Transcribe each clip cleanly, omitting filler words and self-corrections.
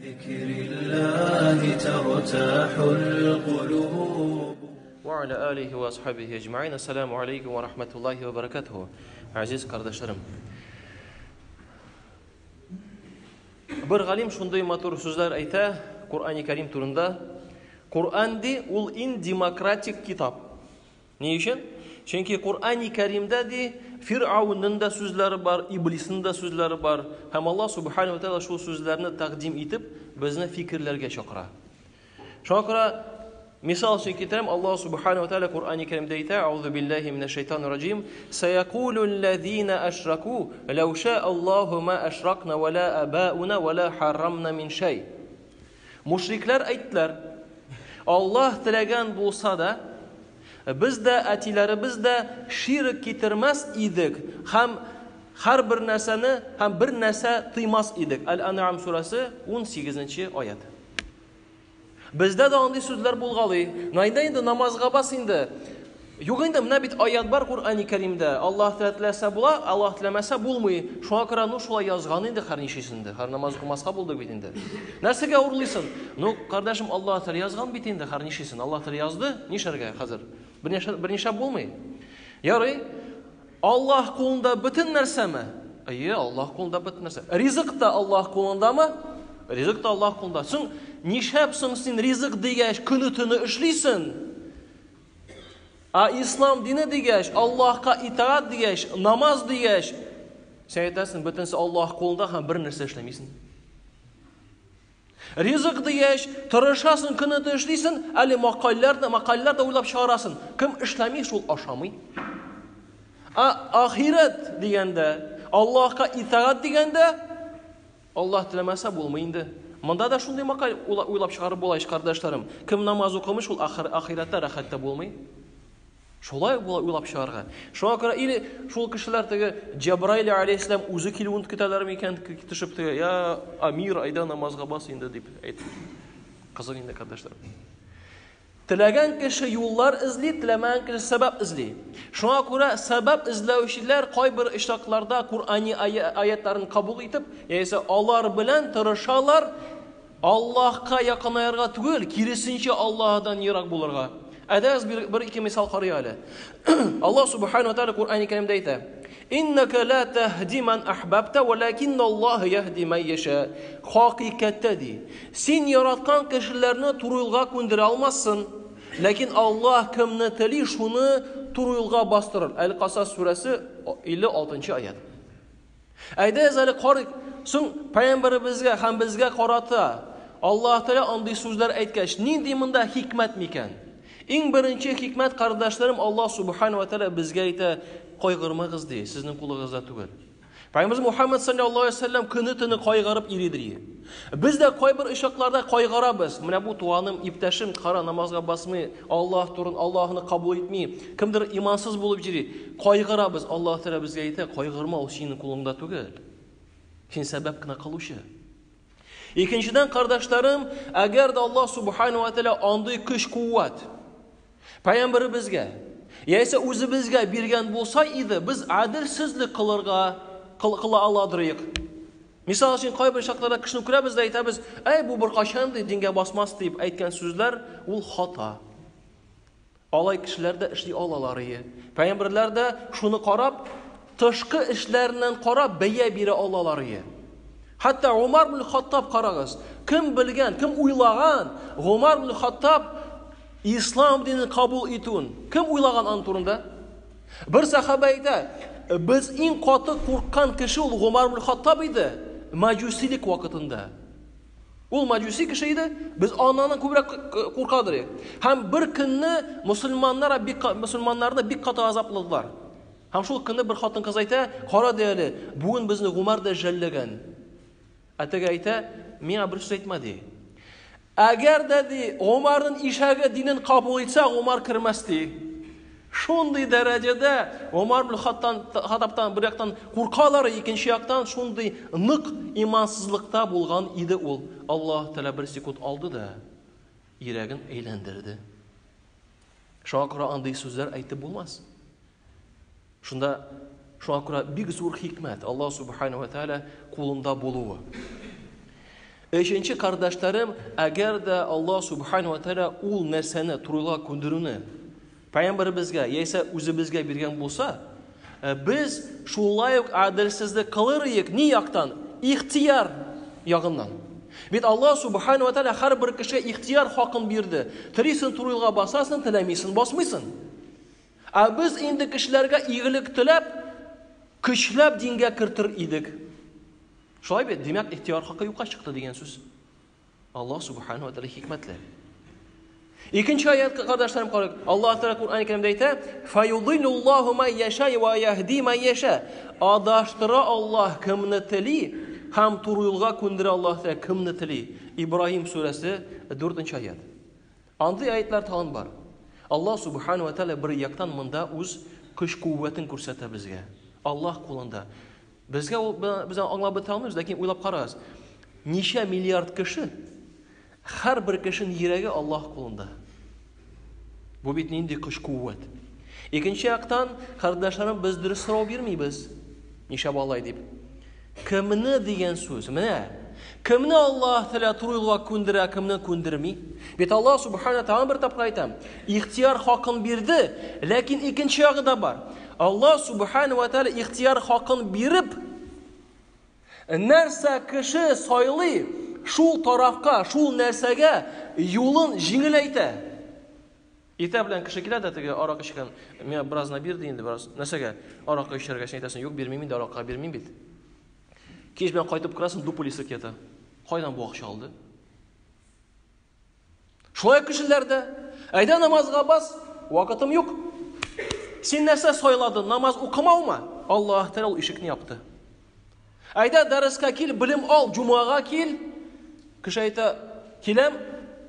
بذكر الله ترتاح القلوب وعلى آله وأصحابه أجمعين. السلام عليكم ورحمة الله وبركاته. Aziz kardeşlerim. Bir galim şunday matur sözler ayta Kur'an-ı Kerim turunda. Kur'an'di ul in demokratik kitap. Ne için? Çünkü Kur'an-ı Kerim'de de Firavun'un da sözleri var, İblis'in de sözleri var. Hem Allah Subhanahu ve Teala şu sözlerini takdim edip bizne fikirlerge çakıra. Şakıra misal için kitabım Allah Subhanahu ve Teala Kur'an-ı Kerim'de ayta Euzu billahi mineşşeytanirracim. Seyekulü'llezine eşrakû lev şâ'allahu ma eşrakna ve la abâuna ve la harramna min şey. Müşrikler ayttılar. Allah tilegen bulsa da biz de atilerimiz de şirk getirmez idik. Hem her bir neseni hem bir nese tıymaz idik. El-An'am suresi 18. ayet. Bizde de andi sözler bulgalı. Nayda indi namazga bas indi. Yok indi mına bit ayet var Kur'an-ı Kerim'de. Allah tilese bula, Allah tilemese bulmuyor. Şuna kadar nu şula yazgan indi her nişisinde. Her namaz okumasqa buldu bitinde. Nersege uğurluysın? Nu kardeşim Allah Teala yazgan bitinde her nişisin. Allah Teala yazdı. Nişerge hazır. Bir nişe bulmuyor. Yarı Allah kulunda bütün nerse mi? İyi Allah kulunda bütün nerse. Rizık da Allah kulunda mı? Rizık da Allah kulunda. Sen nişepsin sen rizık digeş künütünü işliysin. İslam dini digeş, Allah'a itaat digeş, namaz digeş. Sen edersin bütünse Allah kulunda hem bir nerse işlemeysin. Rizık digeş, tırışasın, künütü işliysin, ali makallar da uylap çağırasın. Kim işlemi şul aşamı? Ahiret diyende, Allah'a itaat diyende, Allah dilemese bulmayındı. Manda da şunday makal uylap çağırıp olayış kardeşlerim. Kim namaz okumuş ol ahirette rahatta bulmayı? Şolay uylap çağırga. Şuna göre ili şol kişiler tege Cebrail aleyhisselam uzu kilun kütelerim iken tışıp tege ya amir ayda namazga bas indi deyip ayt. Kızık indi kardeşlerim. Tilegen kişi yollar izli, tilemeyen kişi sebep izli. Şuna göre sebep izleyişler kay bir iştaklarda Kur'an'ı ayetlerini kabul edip, yani Allah bilen tırışalar Allah'a yakınayarga tügül, kirisince Allah'dan yirak bulurga. Adaz bir iki misal qarayalım. Allah Subhanahu ve Teala Kur'an-ı Kerim'de ayta: "İnneke la tehdi men ahbabta velakinnallahu yehdi men yasha." Hakikattedir. Sen yaratgan kişilerini doğru yola göndere almazsın. Lakin Allah kimni tili şunu doğru yola bastırır. El-Qasas suresi 56. ayet. Adaz ali qarık, so'ng payg'ambarimizga ham bizga qarata Allah Teala anday so'zlar aytgach, nindi bunda hikmat mikan? En birinci hikmet kardeşlerim Allah Subhanahu ve Teala bizge ayta qayg'ırmag'iz dey, sizning qulingizda tugul. Peygamberimiz Muhammed sallallahu aleyhi ve sellem künütünü qayg'ırıp iridiriye. Biz de koy bir ışıklarda qayg'ırabız. Mine bu tuğanım, iptaşım, qara namazga basmay, Allah turun, Allah'ını kabul etmey, kimdir imansız bulup jiri, qayg'ırabız. Allah Teala bizge ayta qayg'ırma o sening qulingda tugul. Sen sebepkina qiluvchi. İkinciden kardeşlerim, eğer de Allah Subhanahu ve Teala anday kuch kuvvet Peygamberimizge, yaysa o'zi bizga bergan bo'lsa edi, biz adilsizlik qila oladirdik. Misol uchun qay bir shaqlarda kishini ko'ramiz da aytamiz, "Ey bu bir qachonda dinga bosmas" deb aytgan so'zlar ul xato. Alay kishilarda ishli olalari. Payg'ambarlarda shuni qarab, tashqi ishlaridan qarab baya bera olalari. Hatto Umar ibn Xattob qarag'iz. Kim bilgan, kim o'ylagan Umar ibn Xattob İslam dinini kabul etun. Kim uylagan an turunda? Bir sahabe ayta, biz eng qattiq qo'rqqan kishi ul Umar ibn Xattob edi, majusilik vaqtida. Ul majusi kishi edi, biz ondan ko'proq qo'rqadik. Ham bir kunni musulmonlarni bir qat azobladilar. Ham shu kunni bir xotin qiz ayta, "Qora deyli, bugun bizni Umarda jallagan." Ataga ayta, "Men bir so'z aytmadi." Agar dedi Umar'ın işaga dinin kabul etse Umar kirmasdi. Şunday derecede Umar ibn Xattobdan bir yoqdan qo'rqalari, ikkinchi yoqdan şunday niq imansizlikda bo'lgan edi ul. Allah Teala bir sekund oldi da yuragini aylantirdi. Şuna ko'ra anday so'zlar aytib bo'lmas. Shunda şuna ko'ra bir zo'r hikmat Allah Subhanahu ve Teala qo'linda bo'luvi. Өченче, кардашларым, әгәр дә Аллаһ Субханаһу ва Тааля ул нәрсәне турыга күндерүне Пәйгамбәребезгә яисә үзебезгә биргән булса, без шулай ук әделсезлек кылырык ни яктан? Ихтияр ягыннан. Бит Аллаһ Субханаһу ва Тааля һәрбер кешегә ихтияр хакын бирде. Телисен турыга басасың, теләмисен басмыйсың. Без инде кешеләргә игелек теләп, көчләп дингә кертер идек. Шулай бит, димәк, ихтияр хакы юкка чыкты дигән сүз. Аллаһ Субханаһу ва Тааля хикмәтле. Икенче аятка, кардашларым, карыйк. Аллаһ Тааля Кур'ан-ы Кәримдә әйтә: "Фаюдиллуллаху ман яша ва яһди ман яша." Адаштыра Аллаһ кемне тели һәм туры юлга күндерә Аллаһ Тааля кемне тели. Ибраһим сүрәсе 4-нче аят. Андый аятлар тагын бар. Аллаһ Субханаһу ва Тааля бер яктан монда үз көч-куәтен күрсәтә безгә. Аллаһ кулында. Безгә ул без аңлап бетә алмыйбыз, ләкин уйлап карагыз. Ничә миллиард кеше, һәрбер кешенең йөрәге Аллаһ кулында. Бу бит нинди көч-куәт. Икенче яктан, кардашларым, без дөрес сорау бирмибез. Нишләп алай дип? Кемне дигән сүз? Менә кемне Аллаһ Тааля туры юлга күндерә, кемне күндерми? Бит Аллаһ Субханаһу тагын бер тапкыр әйтәм. Ихтияр хакын бирде, ләкин икенче ягы да бар. Аллаһ Субханаһу ва Тааля ихтияр хакын биреп, нәрсә кеше сайлый, шул тарафка, шул нәрсәгә юлын җиңеләйтә. Итә белән кеше килә дә теге аракы эчкән, миңа беразна бирде инде, бераз. Нәрсәгә? Аракы эчәргә син әйтәсең, юк, бирмим инде, аракы бирмим бит. Кич белән кайтып керәсең, дуполисы кета. Кайдан бу акча алды? Шулай кешеләрдә, әйдә намазга бас, вакытым юк. Син нәрсә сайладың? Намаз укымаумы? Аллаһ Тааля ул ишекне япты. Әйдә дәрескә кил, белем ал, җумага кил. Кеше әйтә, киләм,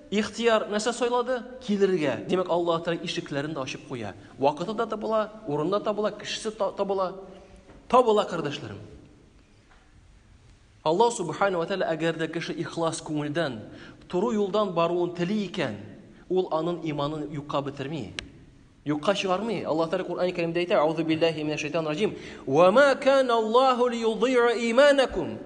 ихтияр нәрсә сайлады? Килергә. Димәк, Аллаһ Тааля ишекләрен дә ачып куя. Вакыты да табыла, урында табыла, кешесе табыла. Табыла, кардашларым. Аллаһ Субханаһу ва Тааля әгәр дә кеше ихлас күңелдән, туры юлдан баруын тели икән, ул аның иманын юкка бетерми. Юкка чыгармый. Аллаһ Тааля Кур'ан-ы Кәримдә әйтә: "Аузу биллаһи минәш шайтанир раҗим. Ва ма кана Аллаһу лiyudhi'a иманакум."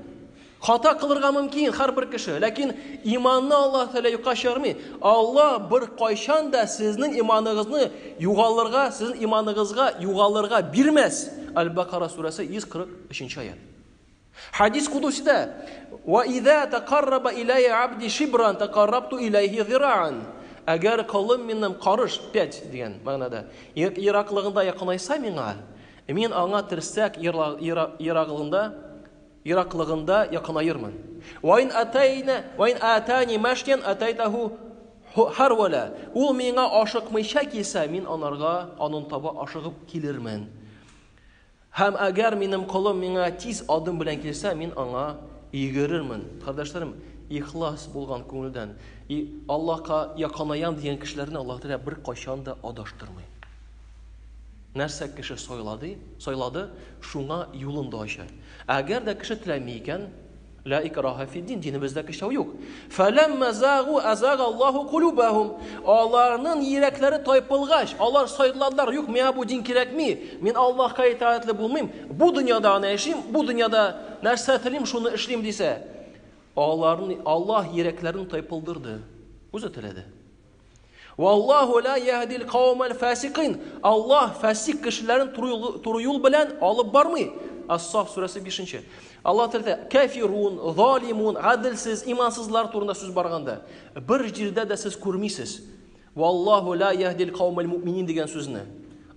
Хата кылырга мөмкин һәрбер кеше, ләкин иманны Аллаһ Тааля юкка чыгармый. Аллаһ бер кайчан да сезнең иманыгызны югалырга, сезнең иманыгызга югалырга бирмәс. Аль-Бакара сүрәсе 143-нче аят. Хадис кудусида: "Ва иза тaqarraba ilayya 'abdi shibran taqarrabtu ilayhi dhira'an." Әгәр кылым минем карыш 5 дигән мәгънәдә ераклыгында якынайса миңа, мин аңа терсәк ераклыгында якынайырмын. Ва ин атани машyan атайтаху харвала. Ул миңа ашыкмыйча килсә, мин аның таба ашыгып килермен. Һәм әгәр минем кылым миңа тиз адым белән килсә, мин аңа йөгерермен. Кардәшләрем, ихлас булган күңелдән Аллаһка якынаям дигән кешеләрне Аллаһ Тааля бер кайчан да адаштырмый. Нәрсә кеше сайлады, шуңа юлын да ача. Әгәр дә кеше теләми икән, ла икраха фи-дин, динебездә кешәү юк. Фаламма загу азага Аллаһу кулубахум. Аларның йөрәкләре тайпылгач, алар сайладылар, юк, миңа бу дин кирәкми, мин Аллаһка итаәтле булмыйм, бу дөньяда аны яшим, бу дөньяда нәрсә телим, шуны эшлим дисә, Аллаһ йөрәкләрен тайпылдырды, үзе теләде. Валлаһу ла яһдил каумал фасиқин. Аллаһ фасик кешеләрен туры юл белән алып бармый. Ас-Саф сүрәсе 5-нче. Аллаһ Тааля кафирун, залимун, адилсез, имансызлар турында сүз барганда, бер җирдә дә сез күрмисез. Валлаһу ла яһдил каумал муъминин дигән сүзне.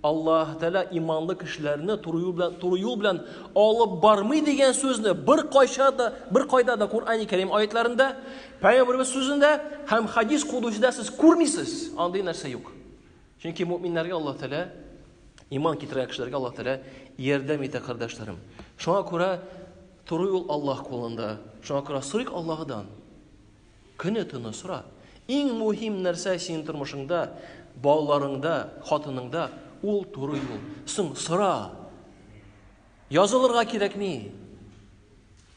Аллаһ Тааля иманлы кешеләрне туры юл белән алып бармый дигән сүзне бер кайда да Кур'ан-ы Кәрим аятларында, Пәйгамбәрбез сүзендә һәм хадис кудусида сез күрмисез. Андый нәрсә юк. Чөнки муъминнәргә Аллаһ Тааля, иман китергән кешеләргә Аллаһ Тааля ярдәм итә, кардәшләрем. Шуңа күрә туры юл Аллаһ кулында. Шуңа күрә сорыйк Аллаһыдан. Көне-төне сора. Иң мөһим нәрсә синең тормышыңда, балаларыңда, хатыныңда ул туры юл. Соң сора. Язылырга кирәкми.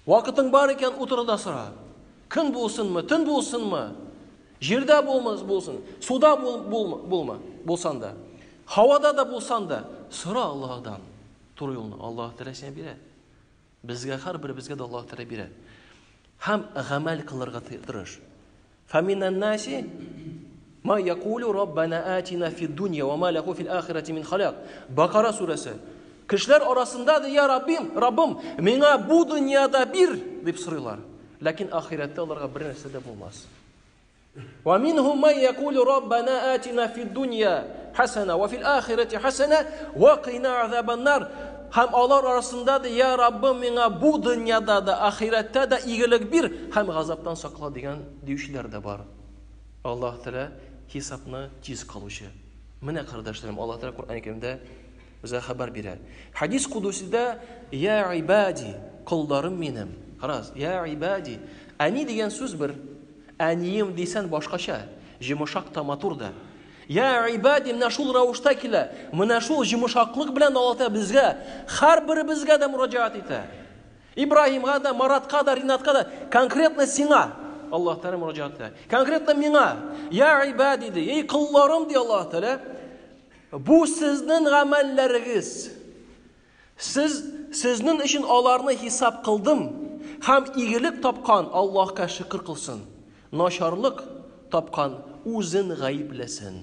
Вакытың бар икән, утырда сора. Көн булсынмы, төн булсынмы, җирдә булсын, суда булсан да, һавада да булсан да, сора Аллаһдан туры юлны. Аллаһ Тааля сиңа бирә. Безгә һәрберебезгә дә Аллаһ Тааля бирә. һәм гамәл кылырга тырыш. Фаминан наси ма якулу раббана атина фид дунья ва ма лаху фил ахирати мин халак. Бакара сурәсе. Кешеләр арасында да, я Раббим, миңа бу дөньяда бир дип сорыйлар. Ләкин ахиратта аларга бер нәрсә дә булмас. Ва минхум ман якулу раббана атина фид дунья хасана ва фил ахирати хасана ва қина азабан нар. Һәм алар арасында да, я Раббим, миңа бу дөньяда да, ахиратта да игелек бир һәм газаптан сакла дигән диючеләр дә бар. Аллаһ Тәала хисапны тиз кылучы. Менә кардәшләрем, Аллаһ Тәала Куръан-ы Кәримдә bizə xəbər bilər. Hadis Qudusida ya ibadi, qullarım mənim. Xalas, ya ibadi. Ani degan söz bir, aniyim desən başqaça, yumşaq ta maturda. Ya ibadi, menə şul ravuşda kilə, menə şul yumşaqlıq bilən Allah bizə, hər birimizə də müracaat etə. İbrahimə də, Maratqa da, Rinatqa da, konkretno sina Allah Teala müracaat etə. Konkretno mənə, ya ibadi de, ey qullarım de Allah Teala. Bu sizning amallarınız. Sizning için alarını hesap kıldım. Hem iyilik tapkan Allah'a şükür kılsın. Naşarlık tapkan uzun gayiplesin.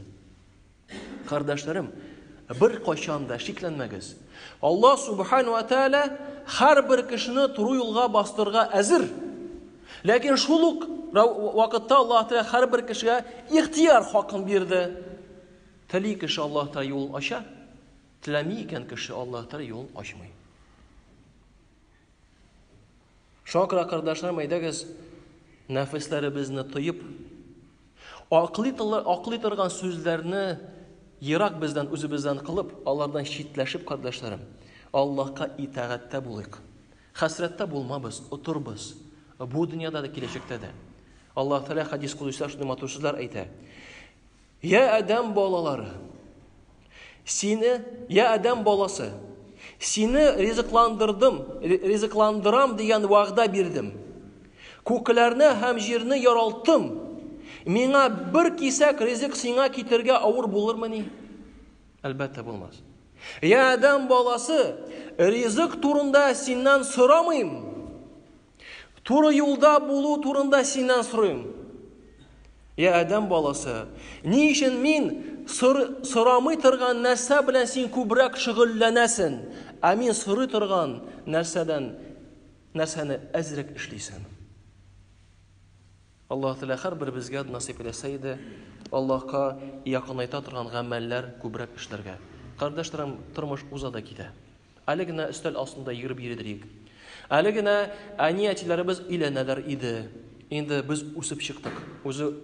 Kardeşlerim, bir kaşanda şiklenmegiz. Allah Subhanahu ve Teala her bir kişini turu yolga bastırga ezir. Lakin şuluk vakitte Allah Teala her bir kişiye ihtiyar hakkın birdi. Tili kişi Allah Teala yol aşa, tilemiyken kişi Allah Teala yol aşmay. Şakra kardeşlerim, aydagız nefeslerimizni tıyıp, aklı tırgan sözlerini yirak bizden, özümüzden kılıp, Allah'dan şitleşip kardeşlerim, Allah'a itaatde bulayık. Hasrette bulmamız, oturbuz. Bu dünyada da gelecekte de. Allah Teala hadis kudüsler şunu matursuzlar ayta. Ya Adem balaları, ya Adem balası, seni rızıklandıram diyen vağda birdim. Köklerini hem yerini yaralttım. Mena bir kisek rızık sana kitirge ağır bulur mu ni? Elbette bulmaz. Ya Adem balası, rızık turunda senden soramayım. Turu yolda bulu turunda senden sorayım. Ya Adem balası, niçin min sıramı tırgan нәрсә bilen sen kübrak şıgıllanasin? Amin sırı tırgan нәрсәне azrek işleysen. Allah Teala her bir bizge nasip etseydi, Allah'a yakınayta tırgan gameller kübrak işlerge. Kardeşlerim, tırmış uzada gide. Aligine üstel aslında yürüp yeridirik. Aligine aniyetlerimiz ile neler idi? Endi biz o'sib chiqdik.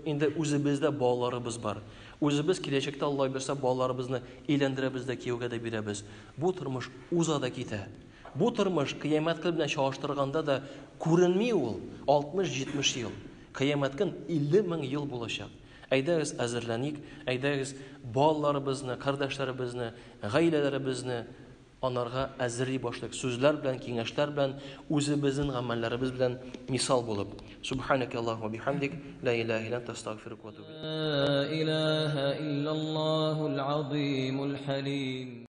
Endi o'zimizda bolalarimiz bor. O'zimiz kelajakda Alloh bersa bolalarimizni elantirabizda kuyovga da beramiz. Bu turmush uzada ketadi. Bu turmush qiyomat bilan solishtirganda da ko'rinmay ul 60-70 yil. Qiyomatga 50 ming yil bo'lacak. Aydagiz azirlanik, aydagiz bolalarimizni, qardoshlarimizni, g'aylalarimizni onlarga azri boshlik so'zlar bilan, kengashlar bilan, o'zimizning amallarimiz bilan misol bo'lib. Subhanakallohu va bihamdik, la ilaha illa anta astagfiruka va atubu ilayk. La ilaha illallohul azimul halim.